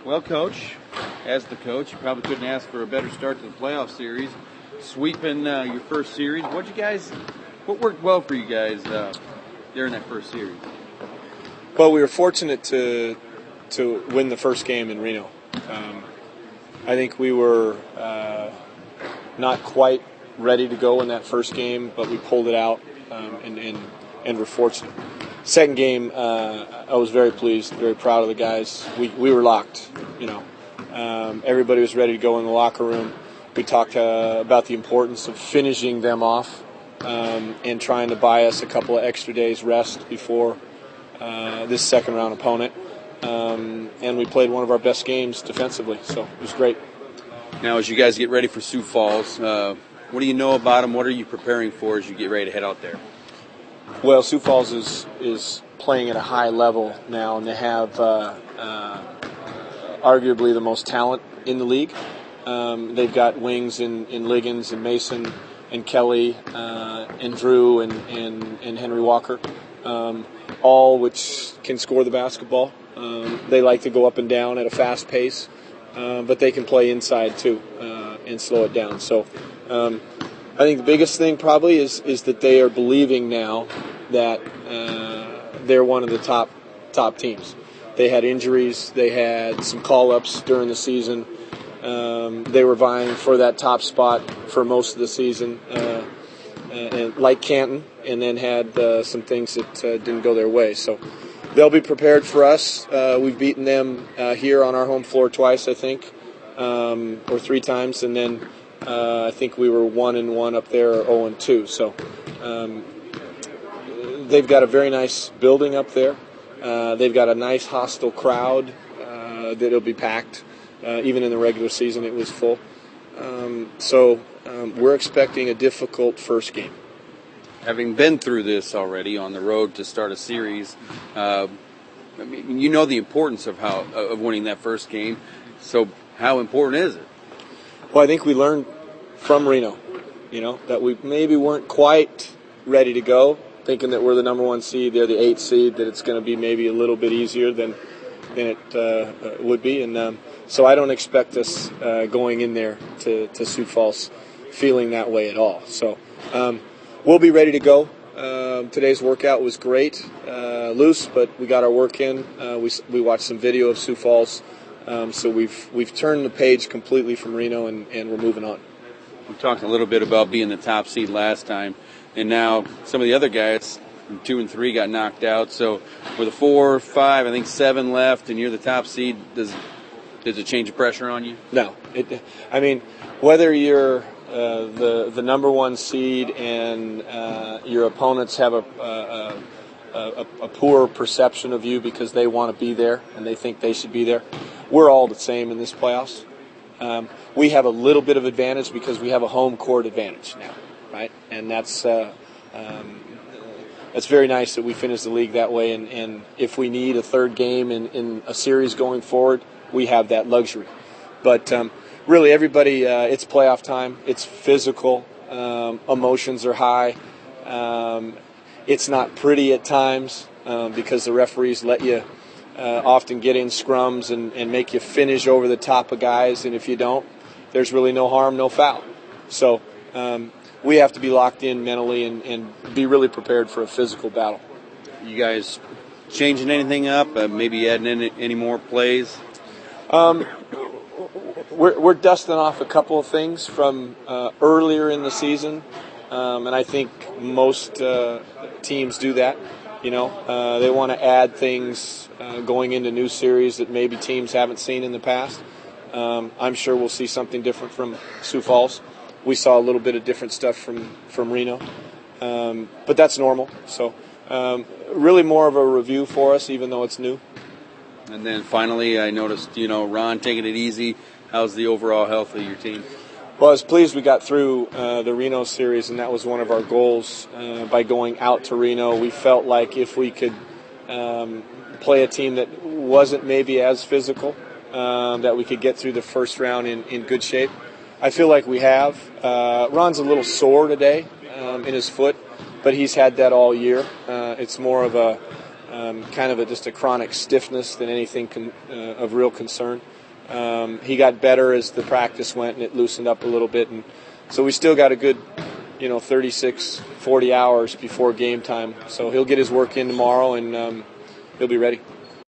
Well, Coach, as the coach, you probably couldn't ask for a better start to the playoff series. Sweeping your first series. What worked well for you guys during that first series? Well, we were fortunate to win the first game in Reno. I think we were not quite ready to go in that first game, but we pulled it out and were fortunate. Second game, I was very pleased, very proud of the guys. We were locked, Everybody was ready to go in the locker room. We talked about the importance of finishing them off and trying to buy us a couple of extra days rest before this second round opponent. And we played one of our best games defensively, so it was great. Now, as you guys get ready for Sioux Falls, what do you know about them? What are you preparing for as you get ready to head out there? Well, Sioux Falls is playing at a high level now, and they have arguably the most talent in the league. They've got wings in Liggins and Mason and Kelly and Drew and Henry Walker, all which can score the basketball. They like to go up and down at a fast pace, but they can play inside too and slow it down. So I think the biggest thing probably is that they are believing now that they're one of the top teams. They had injuries. They had some call-ups during the season. They were vying for that top spot for most of the season, and like Canton, and then had some things that didn't go their way. So they'll be prepared for us. We've beaten them here on our home floor twice, I think, or three times, and then I think we were 1-1 up there, or 0-2. So they've got a very nice building up there. They've got a nice hostile crowd that'll be packed. Even in the regular season, it was full. So we're expecting a difficult first game. Having been through this already on the road to start a series, you know the importance of winning that first game. So how important is it? Well, I think we learned from Reno, that we maybe weren't quite ready to go, thinking that we're the number one seed, they're the 8th seed, that it's going to be maybe a little bit easier than it would be. And so I don't expect us going in there to Sioux Falls feeling that way at all. So we'll be ready to go. Today's workout was great, loose, but we got our work in. We watched some video of Sioux Falls. So we've turned the page completely from Reno, and we're moving on. We talked a little bit about being the top seed last time, and now some of the other guys, 2 and 3, got knocked out. So with 4, 5, I think 7 left, and you're the top seed, does it change the pressure on you? No. Whether you're the number one seed and your opponents have a poor perception of you because they want to be there and they think they should be there, we're all the same in this playoffs. We have a little bit of advantage because we have a home court advantage now, right? And that's very nice that we finish the league that way. And if we need a third game in a series going forward, we have that luxury. But really, everybody, it's playoff time. It's physical. Emotions are high. It's not pretty at times because the referees let you often get in scrums and make you finish over the top of guys. And if you don't, there's really no harm, no foul. So we have to be locked in mentally and be really prepared for a physical battle. You guys changing anything up? Maybe adding in any more plays? We're dusting off a couple of things from earlier in the season, and I think most teams do that. They want to add things going into new series that maybe teams haven't seen in the past. I'm sure we'll see something different from Sioux Falls. We saw a little bit of different stuff from Reno, but that's normal. So really more of a review for us, even though it's new. And then finally, I noticed, Ron taking it easy. How's the overall health of your team? Well, I was pleased we got through the Reno series, and that was one of our goals by going out to Reno. We felt like if we could play a team that wasn't maybe as physical, that we could get through the first round in good shape. I feel like we have. Ron's a little sore today in his foot, but he's had that all year. It's more of a kind of just a chronic stiffness than anything of real concern. He got better as the practice went, and it loosened up a little bit. And so we still got a good, 36, 40 hours before game time. So he'll get his work in tomorrow, and he'll be ready.